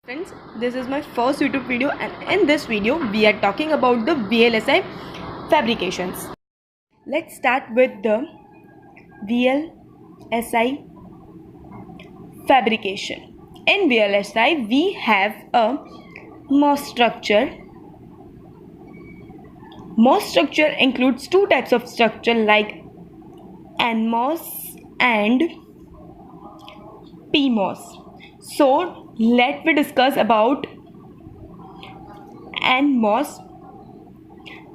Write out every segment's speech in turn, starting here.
Friends, this is my first YouTube video, and in this video we are talking about the VLSI fabrications. Let's start with the VLSI fabrication. In VLSI we have a MOS structure. MOS structure includes two types of structure like nmos and pmos. So let me discuss about nmos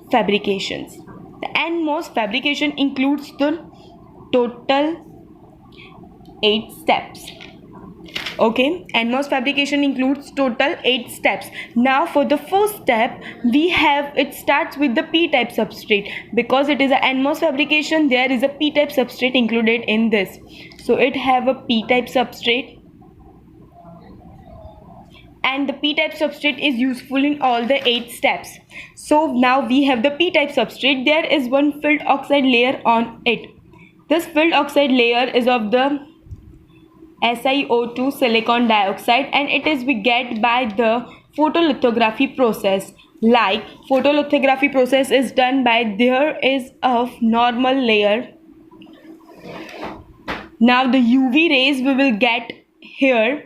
fabrications. The nmos fabrication includes the total 8 steps. Okay, nmos fabrication includes total 8 steps. Now for the first step we have, it starts with the p-type substrate. Because it is a nmos fabrication, there is a p-type substrate included in this. So it have a p-type substrate, and the p-type substrate is useful in all the 8 steps. So now we have the p-type substrate. There is one filled oxide layer on it. This filled oxide layer is of the SiO2 silicon dioxide, and it is we get by the photolithography process. Like photolithography process is done by, there is a normal layer. Now the UV rays we will get here,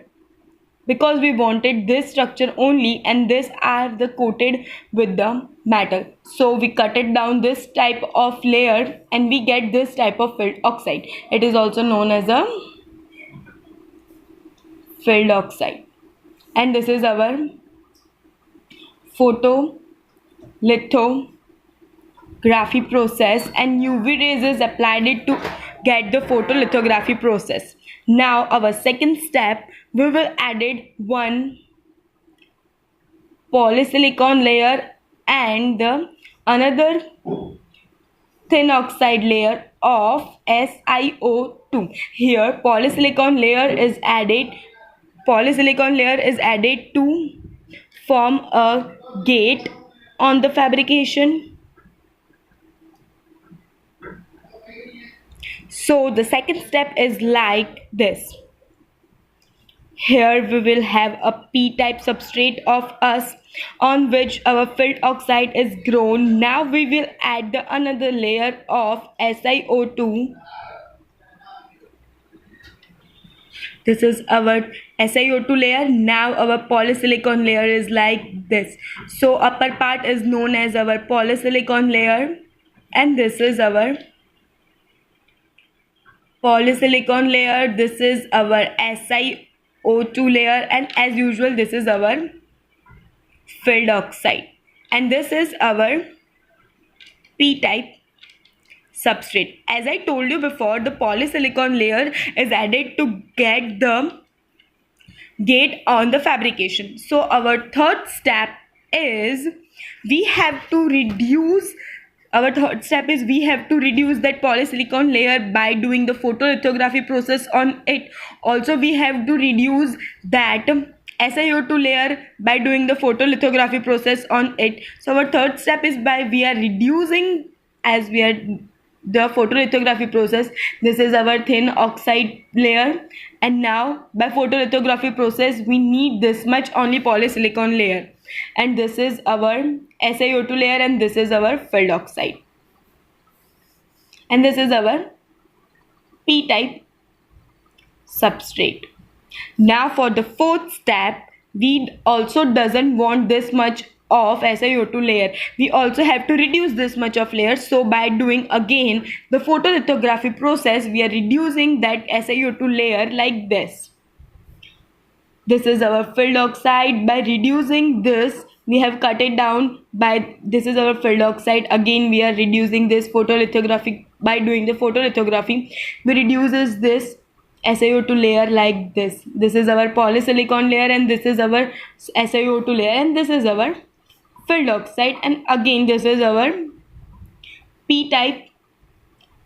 because we wanted this structure only, and this are the coated with the metal. So we cut it down this type of layer and we get this type of filled oxide. It is also known as a filled oxide, and this is our photolithography process, and UV rays is applied it to get the photolithography process. Now our second step, we will added one polysilicon layer and the another thin oxide layer of SiO2. Here polysilicon layer is added to form a gate on the fabrication. So the second step is like this. Here we will have a p-type substrate of us, on which our filled oxide is grown. Now we will add the another layer of SiO2. This is our SiO2 layer. Now our polysilicon layer is like this. So upper part is known as our polysilicon layer, and this is our polysilicon layer. This is our SiO2 layer, and as usual this is our filled oxide, and this is our p-type substrate. As I told you before, the polysilicon layer is added to get the gate on the fabrication. So our third step is we have to reduce that polysilicon layer by doing the photolithography process on it. Also we have to reduce that SiO2 layer by doing the photolithography process on it. So our third step is by we are reducing, as we are the photolithography process. This is our thin oxide layer, and now by photolithography process we need this much only polysilicon layer, and this is our SiO2 layer, and this is our filled oxide, and this is our p-type substrate. Now for the fourth step, we also doesn't want this much of SiO2 layer. We also have to reduce this much of layer. So by doing again the photolithography process, we are reducing that SiO2 layer like this. This is our filled oxide. By reducing this, we have cut it down by, this is our filled oxide. Again we are reducing this photolithography. By doing the photolithography, we reduces this SiO2 layer like this. This is our polysilicon layer, and this is our SiO2 layer, and this is our filled oxide, and again this is our p-type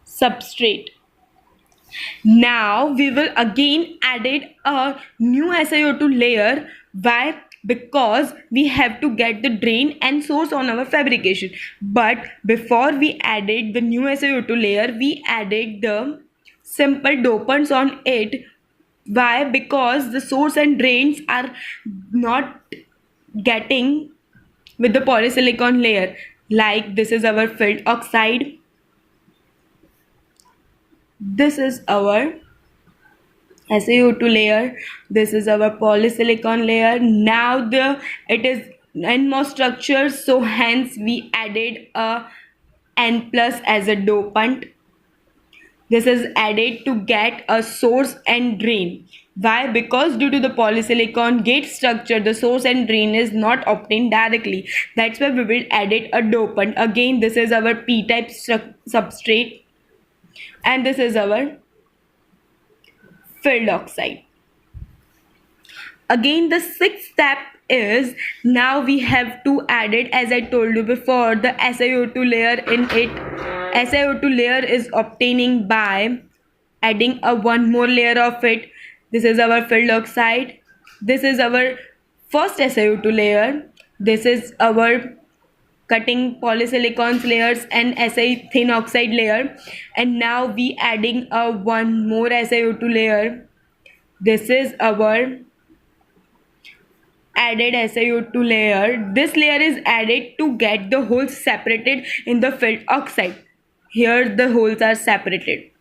substrate. Now we will again added a new SiO2 layer. Why? Because we have to get the drain and source on our fabrication. But before we added the new SiO2 layer, we added the simple dopants on it Why? Because the source and drains are not getting with the polysilicon layer. Like this is our filled oxide, this is our SaO2 layer, this is our polysilicon layer. Now it is nmos structure, so hence we added a N plus as a dopant. This is added to get a source and drain. Why? Because due to the polysilicon gate structure, the source and drain is not obtained directly. That's why we will added a dopant. Again, this is our p-type substrate, and this is our filled oxide. Again, the sixth step is now we have to add it, as I told you before, the SiO2 layer in it. SiO2 layer is obtaining by adding a one more layer of it. This is our filled oxide. This is our first SiO2 layer. This is our cutting polysilicon layers and Si thin oxide layer. And now we adding a one more SiO2 layer. This is our added SiO2 layer. This layer is added to get the holes separated in the filled oxide. Here the holes are separated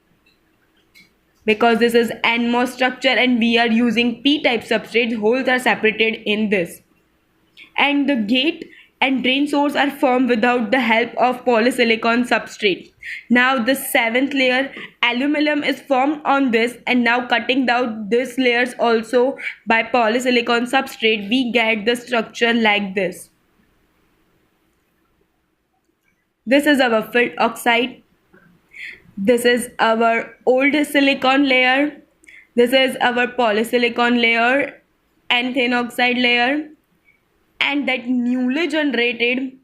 because this is nmos structure and we are using p-type substrate. Holes are separated in this, and the gate and drain source are formed without the help of polysilicon substrate. Now the seventh layer, aluminum, is formed on this, and now cutting down these layers also by polysilicon substrate, we get the structure like this. This is our filled oxide. This is our old silicon layer. This is our polysilicon layer and thin oxide layer. And that newly generated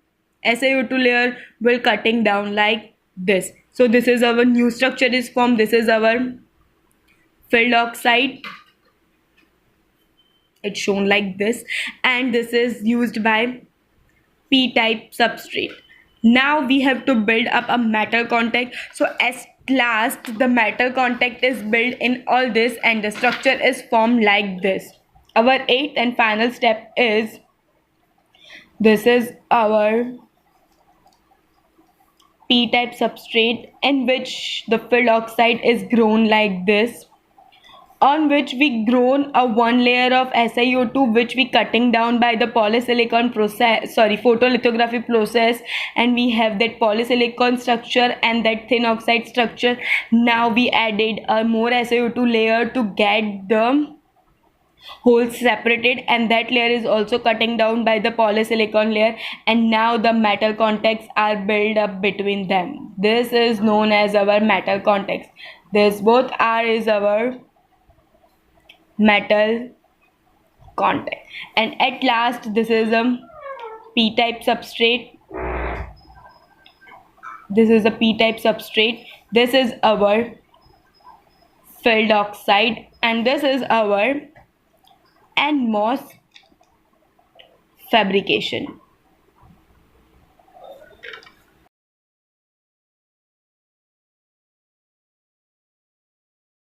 SiO2 layer will cutting down like this. So this is our new structure is formed. This is our filled oxide. It's shown like this. And this is used by p-type substrate. Now we have to build up a metal contact. So at last the metal contact is built in all this and the structure is formed like this. Our eighth and final step is, this is our p-type substrate in which the filled oxide is grown like this, on which we grown a one layer of SiO2 which we cutting down by the polysilicon process, photolithography process, and we have that polysilicon structure and that thin oxide structure. Now we added a more SiO2 layer to get the holes separated, and that layer is also cutting down by the polysilicon layer, and now the metal contacts are built up between them. This is known as our metal contacts. This both are is our metal contact. And at last this is a p-type substrate. This is a p-type substrate. This is our filled oxide, and this is our nmos fabrication.